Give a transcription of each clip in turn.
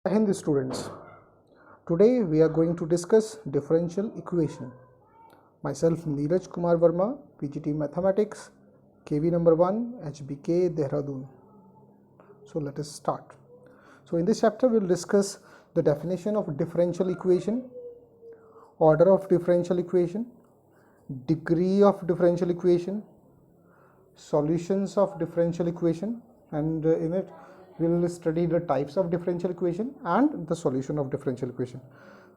Hindi students, today we are going to discuss differential equation. Myself Neeraj Kumar Verma, PGT Mathematics, KV number 1, HBK Dehradun. So let us start. So in this chapter we will discuss the definition of differential equation, order of differential equation, degree of differential equation, solutions of differential equation, and in it we will study the types of differential equation and the solution of differential equation.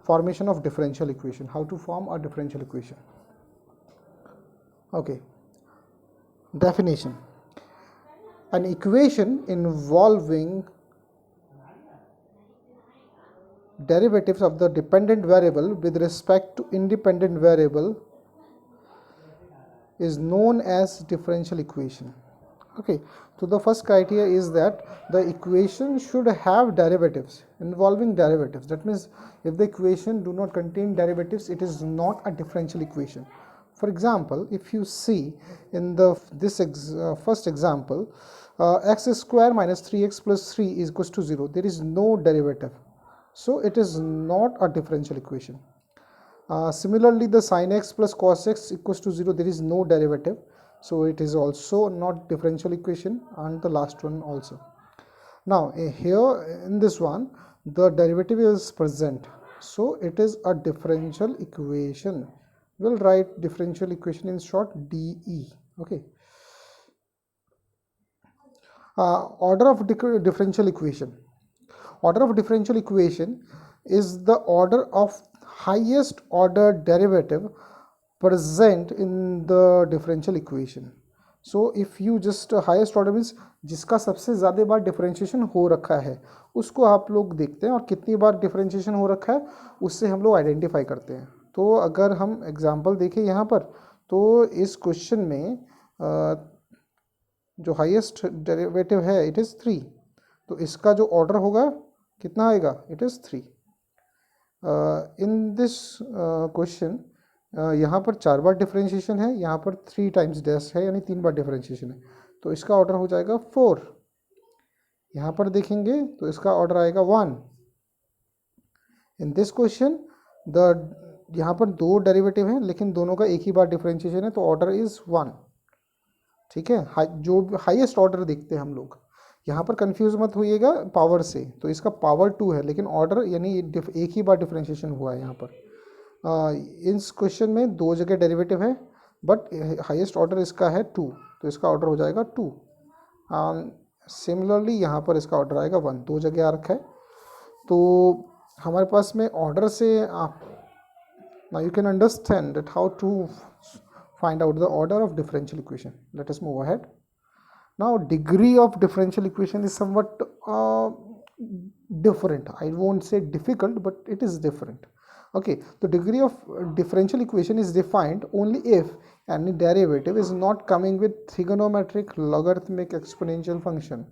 Formation of differential equation, how to form a differential equation. Okay, definition: an equation involving derivatives of the dependent variable with respect to independent variable is known as differential equation. Okay, so the first criteria is that the equation should have derivatives, involving derivatives. That means if the equation do not contain derivatives, it is not a differential equation. For example, if you see in the first example, x square minus 3x plus 3 is equals to 0, there is no derivative, so it is not a differential equation. Similarly, the sin x plus cos x equals to 0, there is no derivative, so it is also not differential equation. And the last one also. Now here in this one the derivative is present, so it is a differential equation. We'll write differential equation in short, DE. Okay. Order of differential equation. Order of differential equation is the order of highest order derivative present in the differential equation. So if you just highest order means जिसका सबसे ज़्यादा बार differentiation हो रखा है उसको आप लोग देखते हैं, और कितनी बार डिफरेंशिएशन हो रखा है उससे हम लोग आइडेंटिफाई करते हैं. तो अगर हम एग्जांपल देखें यहाँ पर, तो इस क्वेश्चन में जो हाईएस्ट डेरिवेटिव है इट इज़ 3, तो इसका जो ऑर्डर होगा कितना आएगा, it is 3. In this question यहाँ पर 4 बार डिफरेंशिएशन है, यहाँ पर 3 टाइम्स डैश है, यानी 3 बार डिफरेंशिएशन है, तो इसका ऑर्डर हो जाएगा 4. यहाँ पर देखेंगे तो इसका ऑर्डर आएगा 1. इन दिस क्वेश्चन यहाँ पर 2 डेरिवेटिव हैं लेकिन दोनों का एक ही बार डिफरेंशिएशन है, तो ऑर्डर इज़ 1. ठीक है, जो हाईएस्ट ऑर्डर देखते हैं हम लोग. यहाँ पर कंफ्यूज मत होइएगा पावर से, तो इसका पावर 2 है लेकिन ऑर्डर यानी एक ही बार डिफरेंशिएशन हुआ है. यहाँ पर इस क्वेश्चन में 2 जगह डेरिवेटिव है बट हाईएस्ट ऑर्डर इसका है 2, तो इसका ऑर्डर हो जाएगा 2. सिमिलरली यहाँ पर इसका ऑर्डर आएगा 1, 2 जगह आ रखा है. तो हमारे पास में ऑर्डर से आप now you can understand that how to find out the order of differential equation. Let us move ahead. Now degree of differential equation is somewhat different. I won't say difficult, but it is different. Okay, the degree of differential equation is defined only if any derivative is not coming with trigonometric, logarithmic, exponential function.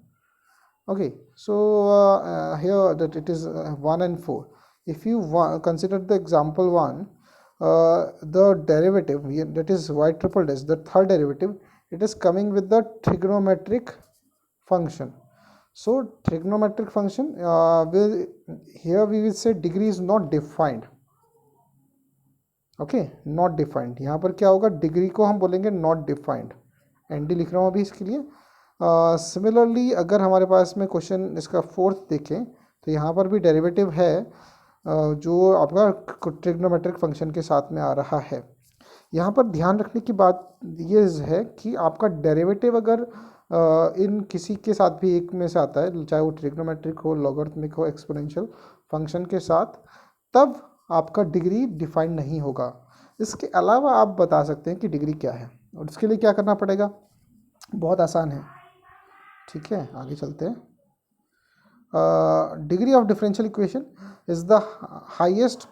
Okay, so here that it is 1 and 4. If you consider the example 1, the derivative, that is y triple dash, the third derivative, it is coming with the trigonometric function. So trigonometric function, here we will say degree is not defined. Okay, not defined. यहाँ पर क्या होगा, degree को हम बोलेंगे not defined. ND लिख रहा हूँ अभी इसके लिए. सिमिलरली अगर हमारे पास में क्वेश्चन इसका 4th देखें तो यहाँ पर भी डेरिवेटिव है जो आपका ट्रिग्नोमेट्रिक फंक्शन के साथ में आ रहा है. यहाँ पर ध्यान रखने की बात ये है कि आपका डेरिवेटिव अगर इन किसी के साथ भी एक में से आता है, चाहे वो ट्रिग्नोमेट्रिक हो, लॉगरिथमिक हो, एक्सपोनेंशियल फंक्शन के साथ, तब आपका डिग्री डिफाइंड नहीं होगा. इसके अलावा आप बता सकते हैं कि डिग्री क्या है, और इसके लिए क्या करना पड़ेगा, बहुत आसान है. ठीक है, आगे चलते हैं. Degree of differential equation is the highest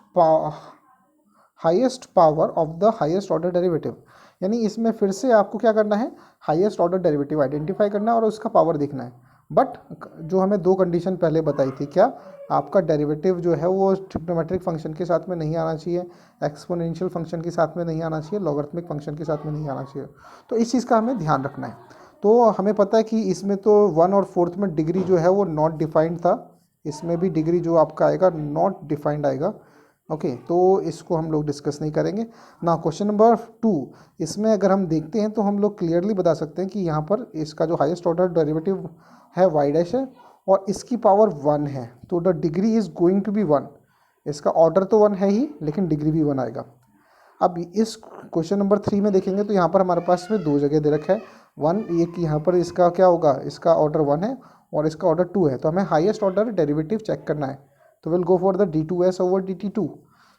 power of the highest order derivative. यानी इसमें फिर से आपको क्या करना है, हाईएस्ट ऑर्डर डेरिवेटिव आइडेंटिफाई करना है और उसका पावर देखना है. बट जो हमें 2 कंडीशन पहले बताई थी, क्या, आपका डेरिवेटिव जो है वो ट्रिग्नोमेट्रिक फंक्शन के साथ में नहीं आना चाहिए, एक्सपोनेंशियल फंक्शन के साथ में नहीं आना चाहिए, लॉगरिथमिक फंक्शन के साथ में नहीं आना चाहिए. तो इस चीज़ का हमें ध्यान रखना है. तो हमें पता है कि इसमें तो 1 और 4th में डिग्री जो है वो नॉट डिफाइंड था, इसमें भी डिग्री जो आपका आएगा नॉट डिफाइंड आएगा। ओके, तो इसको हम लोग डिस्कस नहीं करेंगे ना। क्वेश्चन नंबर 2, इसमें अगर हम देखते हैं तो हम लोग क्लियरली बता सकते हैं कि यहाँ पर इसका जो हाईएस्ट ऑर्डर डेरिवेटिव है वाई डैश है और इसकी पावर 1 है, तो the degree is going to be 1। इसका ऑर्डर तो 1 है ही, लेकिन डिग्री भी 1 आएगा। अब इस क्वेश्चन नंबर 3 में देखेंगे तो यहाँ पर हमारे पास में दो जगह दे रखा है 1, एक यहाँ पर इसका क्या होगा, इसका ऑर्डर 1 है और इसका ऑर्डर 2 है, तो हमें हाईएस्ट ऑर्डर डेरिवेटिव चेक करना है। तो will go for the d2s over dt2।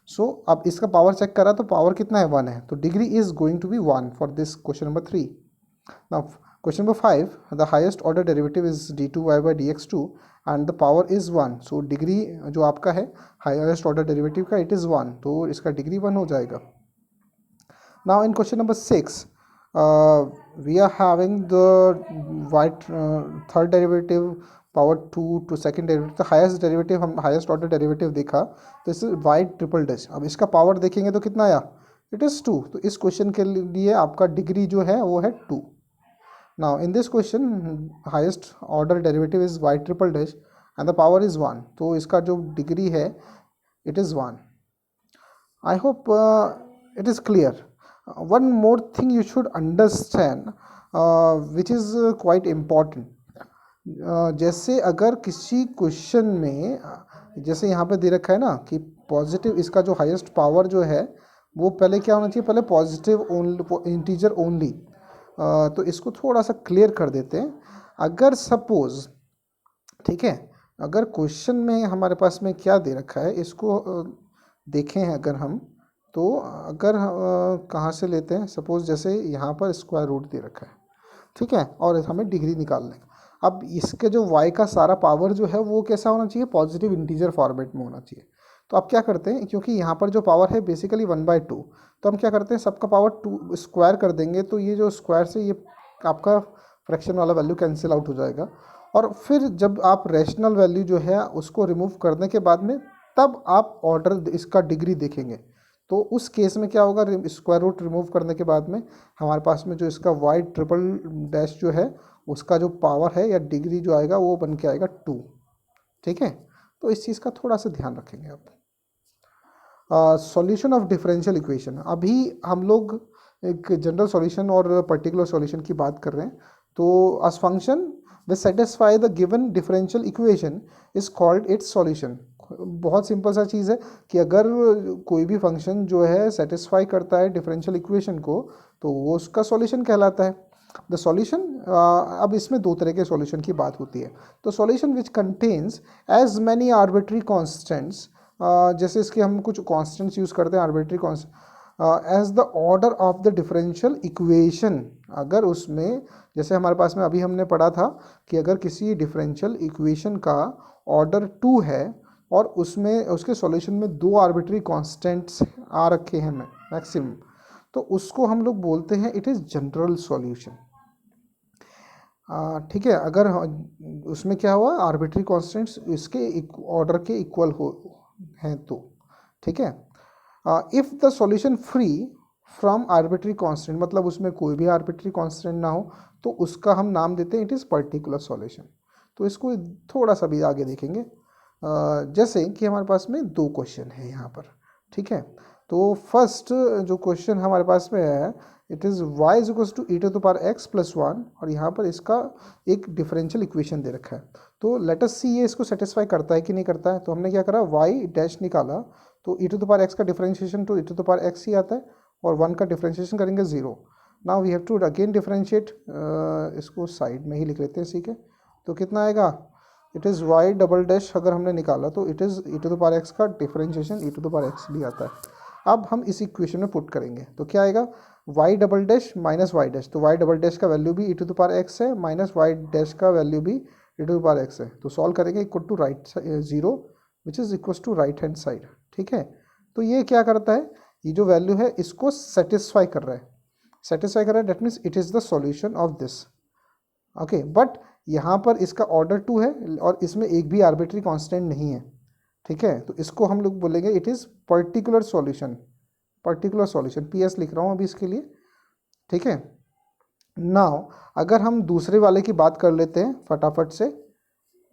सो अब इसका पावर चेक करा तो पावर कितना है 1 है, तो degree is going to be 1 for this question number 3। Now question number 5, the highest order derivative is d2y by dx2 and the power is 1। So degree जो आपका है हाईएस्ट ऑर्डर डेरिवेटिव का इट इज़ 1, तो इसका degree 1 हो जाएगा। Now in question number 6, we are having the third derivative power 2 to second derivative, the highest derivative हम highest order derivative देखा, तो इस y ट्रिपल डैश। अब इसका पावर देखेंगे तो कितना आया, इट इज़ 2। तो इस क्वेश्चन के लिए आपका डिग्री जो है वो है 2। Now in this question highest order derivative is y triple dash and the power is 1, तो इसका जो डिग्री है it is 1। I hope it is clear. One more thing you should understand, which is quite important. जैसे अगर किसी question में जैसे यहाँ पे दे रखा है ना कि पॉजिटिव, इसका जो हाईएस्ट पावर जो है वो पहले क्या होना चाहिए, पहले पॉजिटिव ओनली, इंटीजर ओनली। तो इसको थोड़ा सा क्लियर कर देते हैं। अगर सपोज, ठीक है, अगर क्वेश्चन में हमारे पास में क्या दे रखा है, इसको देखें अगर हम, तो अगर कहाँ से लेते हैं, सपोज जैसे यहाँ पर स्क्वायर रूट दे रखा है, ठीक है, और हमें डिग्री निकालना है। अब इसके जो y का सारा पावर जो है वो कैसा होना चाहिए, पॉजिटिव इंटीजर फॉर्मेट में होना चाहिए। तो आप क्या करते हैं, क्योंकि यहाँ पर जो पावर है बेसिकली 1/2, तो हम क्या करते हैं, सबका पावर 2 स्क्वायर कर देंगे, तो ये जो स्क्वायर से ये आपका फ्रैक्शन वाला वैल्यू कैंसिल आउट हो जाएगा। और फिर जब आप रैशनल वैल्यू जो है उसको रिमूव करने के बाद में तब आप ऑर्डर इसका डिग्री देखेंगे। तो उस केस में क्या होगा, स्क्वायर रूट रिमूव करने के बाद में हमारे पास में जो इसका वाई ट्रिपल डैश जो है उसका जो पावर है या डिग्री जो आएगा वो बन के आएगा 2। ठीक है, तो इस चीज़ का थोड़ा सा ध्यान रखेंगे आप। सॉल्यूशन ऑफ डिफरेंशियल इक्वेशन, अभी हम लोग एक जनरल सॉल्यूशन और पर्टिकुलर सॉल्यूशन की बात कर रहे हैं। तो as function which satisfy the given differential equation is called its solution. बहुत सिंपल सा चीज़ है कि अगर कोई भी फंक्शन जो है सेटिस्फाई करता है डिफरेंशियल इक्वेशन को तो वो उसका सॉल्यूशन कहलाता है। द सॉल्यूशन, अब इसमें दो तरह के सॉल्यूशन की बात होती है। तो solution which contains as many arbitrary constants, जैसे इसके हम कुछ कॉन्स्टेंट्स यूज़ करते हैं arbitrary constant as the order of the differential equation. अगर उसमें जैसे हमारे पास में अभी हमने पढ़ा था कि अगर किसी डिफरेंशियल इक्वेशन का ऑर्डर 2 है और उसमें उसके सॉल्यूशन में 2 आर्बिट्री कांस्टेंट्स आ रखे हैं मैक्सिमम, तो उसको हम लोग बोलते हैं इट इज़ जनरल सॉल्यूशन। ठीक है, अगर उसमें क्या हुआ, आर्बिट्री कांस्टेंट्स इसके ऑर्डर के इक्वल हो हैं तो, ठीक है। If the solution free from arbitrary constant, मतलब उसमें कोई भी आर्बिट्री कांस्टेंट ना हो, तो उसका हम नाम देते हैं इट इज़ पर्टिकुलर सॉल्यूशन। तो इसको थोड़ा सा भी आगे देखेंगे। जैसे कि हमारे पास में 2 क्वेश्चन है यहाँ पर, ठीक है। तो फर्स्ट जो क्वेश्चन हमारे पास में है it is y is equals to e to the power x plus 1 और यहाँ पर इसका एक डिफरेंशियल इक्वेशन दे रखा है। तो लेट अस सी ये इसको सेटिस्फाई करता है कि नहीं करता है। तो हमने क्या करा, y डैश निकाला, तो e to the power x का डिफरेंशिएशन तो e to the power x ही आता है और 1 का डिफरेंशिएशन करेंगे 0। Now we have to again differentiate, इसको साइड में ही लिख लेते हैं, ठीक है। तो कितना आएगा, it is Y double dash अगर हमने निकाला तो it is E to the power X का differentiation E to the power X भी आता है। अब हम इस इक्वेशन में पुट करेंगे तो क्या आएगा, y double dash minus y dash, तो वाई डबल डैश का वैल्यू भी e to the power x है माइनस वाई डैश का वैल्यू भी e to the power x है। तो सॉल्व करेंगे equal to right 0 which is equal to right hand side, ठीक है। तो ये क्या करता है, ये जो वैल्यू है इसको सेटिस्फाई कर रहा है, सेटिस्फाई कर रहा है, that means it is the solution of this. Okay, but यहाँ पर इसका ऑर्डर 2 है और इसमें एक भी आर्बिट्री कांस्टेंट नहीं है, ठीक है। तो इसको हम लोग बोलेंगे it is particular solution, particular solution, PS लिख रहा हूँ अभी इसके लिए, ठीक है। नाउ अगर हम दूसरे वाले की बात कर लेते हैं फटाफट से,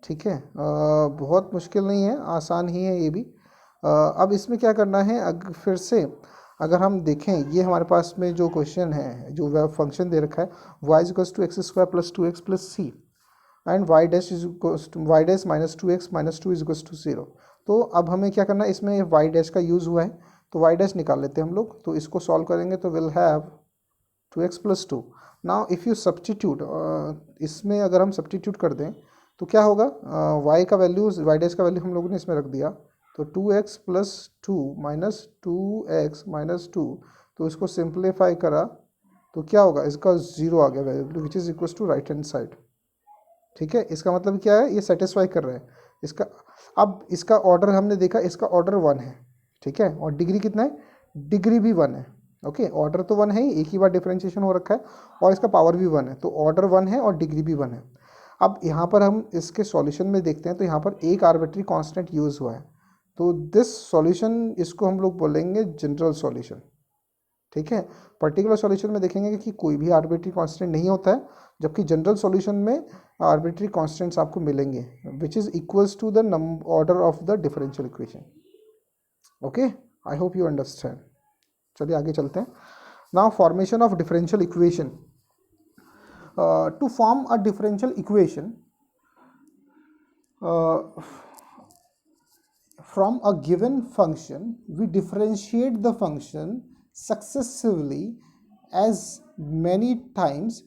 ठीक है, बहुत मुश्किल नहीं है, आसान ही है ये भी। अब इसमें क्या करना है, फिर से अगर हम देखें, ये हमारे पास में जो क्वेश्चन है, जो वेब फंक्शन दे रखा है, y is equals to x square plus 2x plus C and y dash is equals to y dash minus 2x minus 2 is equals to 0। तो अब हमें क्या करना है, इसमें y डैश का यूज़ हुआ है तो y डैश निकाल लेते हैं हम लोग। तो इसको सॉल्व करेंगे तो will have 2x plus 2। Now if you substitute, इसमें अगर हम सब्सटीट्यूट कर दें तो क्या होगा, y का वैल्यू, y डैश का वैल्यू हम लोगों ने इसमें रख दिया, तो 2x plus 2 minus 2x minus 2, तो इसको सिंप्लीफाई करा तो क्या होगा, इसका 0 आ गया value which is equal to right hand side. ठीक है, इसका मतलब क्या है, ये सेटिस्फाई कर रहा है इसका। अब इसका ऑर्डर हमने देखा, इसका ऑर्डर 1 है, ठीक है, और डिग्री कितना है, डिग्री भी 1 है। ओके, ऑर्डर तो 1 है ही, एक ही बार डिफरेंशिएशन हो रखा है, और इसका पावर भी 1 है, तो ऑर्डर 1 है और डिग्री भी 1 है। अब यहाँ पर हम इसके सॉल्यूशन में देखते हैं तो यहाँ पर एक आर्बिट्री कांस्टेंट यूज़ हुआ है, तो दिस सॉल्यूशन, इसको हम लोग बोलेंगे जनरल सॉल्यूशन। ठीक है, पर्टिकुलर सॉल्यूशन में देखेंगे कि कोई भी आर्बिट्री कांस्टेंट नहीं होता है, जबकि जनरल सॉल्यूशन में आर्बिट्री कांस्टेंट्स आपको मिलेंगे which is equals to the order of the differential equation. Okay, I hope you understand. चलिए आगे चलते हैं। Now formation of differential equation. To form a differential equation from a given function, we differentiate the function successively as many times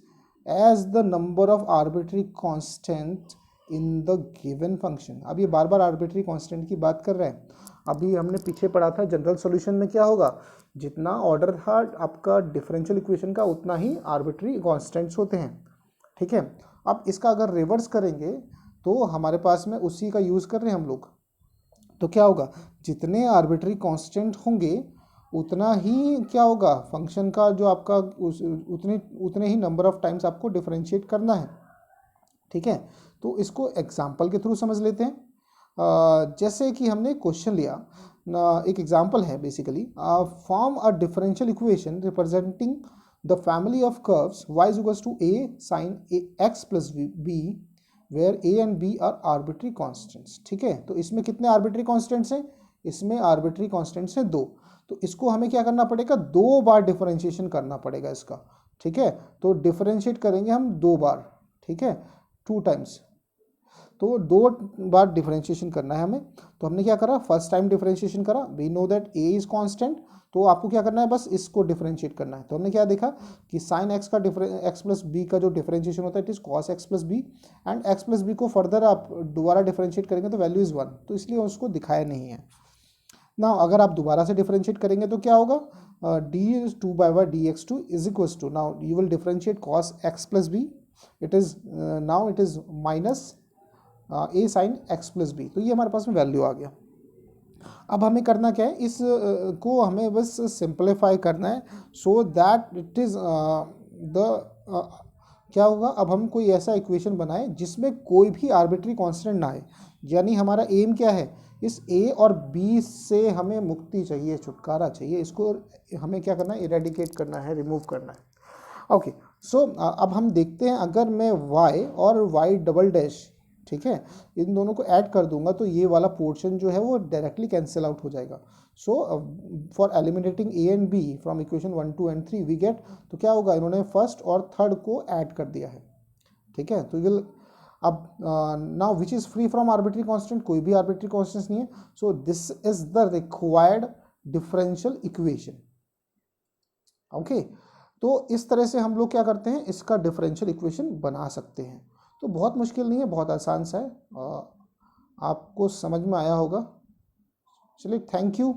as the number of arbitrary constant in the given function। अब ये बार बार arbitrary constant की बात कर रहे हैं। अभी हमने पीछे पढ़ा था जनरल सॉल्यूशन में क्या होगा, जितना ऑर्डर था आपका डिफरेंशियल इक्वेशन का उतना ही आर्बिट्री कॉन्स्टेंट्स होते हैं। ठीक है, अब इसका अगर रिवर्स करेंगे तो हमारे पास में उसी का यूज़ कर रहे हैं हम लोग, तो क्या होगा, जितने आर्बिट्री कांस्टेंट होंगे उतना ही क्या होगा, फंक्शन का जो आपका उतने ही नंबर ऑफ टाइम्स आपको डिफरेंशिएट करना है। ठीक है, तो इसको एग्जांपल के थ्रू समझ लेते हैं। जैसे कि हमने क्वेश्चन लिया, एक एग्जांपल है basically, form a differential equation representing the family of curves y is equals to a sin x plus b where a and b are arbitrary constants. ठीक है, तो इसमें कितने आर्बिट्री कॉन्स्टेंट्स हैं, इसमें आर्बिट्री कॉन्स्टेंट्स हैं 2, तो इसको हमें क्या करना पड़ेगा, 2 बार डिफरेंशिएशन करना पड़ेगा इसका। ठीक है, तो डिफरेंशिएट करेंगे हम 2 बार, ठीक है, 2 टाइम्स, तो 2 बार डिफरेंशिएशन करना है हमें। तो हमने क्या करा, फर्स्ट टाइम डिफरेंशिएशन करा, we know that a is constant, तो आपको क्या करना है, बस इसको डिफरेंशिएट करना है। तो हमने क्या देखा कि साइन एक्स का एक्स प्लस बी का जो डिफरेंशिएशन होता है it is cos x plus b, and x plus b को फर्दर आप दोबारा डिफरेंशिएट करेंगे तो वैल्यू इज 1, तो इसलिए उसको दिखाया नहीं है ना। अगर आप दोबारा से डिफरेंशिएट करेंगे तो क्या होगा, d is 2/y dx2 is equals to, now you will differentiate cos x plus b, it is now it is minus a sine x plus b, तो ये हमारे पास में वैल्यू आ गया। अब हमें करना क्या है, इस को हमें बस सिंप्लीफाई करना है so that it is the क्या होगा, अब हम कोई ऐसा इक्वेशन बनाए जिसमें कोई भी आर्बिट्री कांस्टेंट ना आए, यानी हमारा एम क्या है, इस ए और बी से हमें मुक्ति चाहिए, छुटकारा चाहिए, इसको हमें क्या करना है, इरेडिकेट करना है, रिमूव करना है। ओके, सो अब हम देखते हैं, अगर मैं y और y डबल डैश, ठीक है, इन दोनों को ऐड कर दूंगा तो ये वाला पोर्शन जो है वो डायरेक्टली कैंसिल आउट हो जाएगा। So for eliminating a and b from equation 1 2 and 3 we get, तो क्या होगा, इन्होंने फर्स्ट और थर्ड को ऐड कर दिया है। ठीक है, तो विल अब now which is free from arbitrary constant, कोई भी आर्बिट्री कांस्टेंट नहीं है, so this is the required differential equation. Okay, तो इस तरह से हम लोग क्या करते हैं, इसका डिफरेंशियल इक्वेशन बना सकते हैं। तो बहुत मुश्किल नहीं है, बहुत आसान सा है, आपको समझ में आया होगा। चलिए, थैंक यू।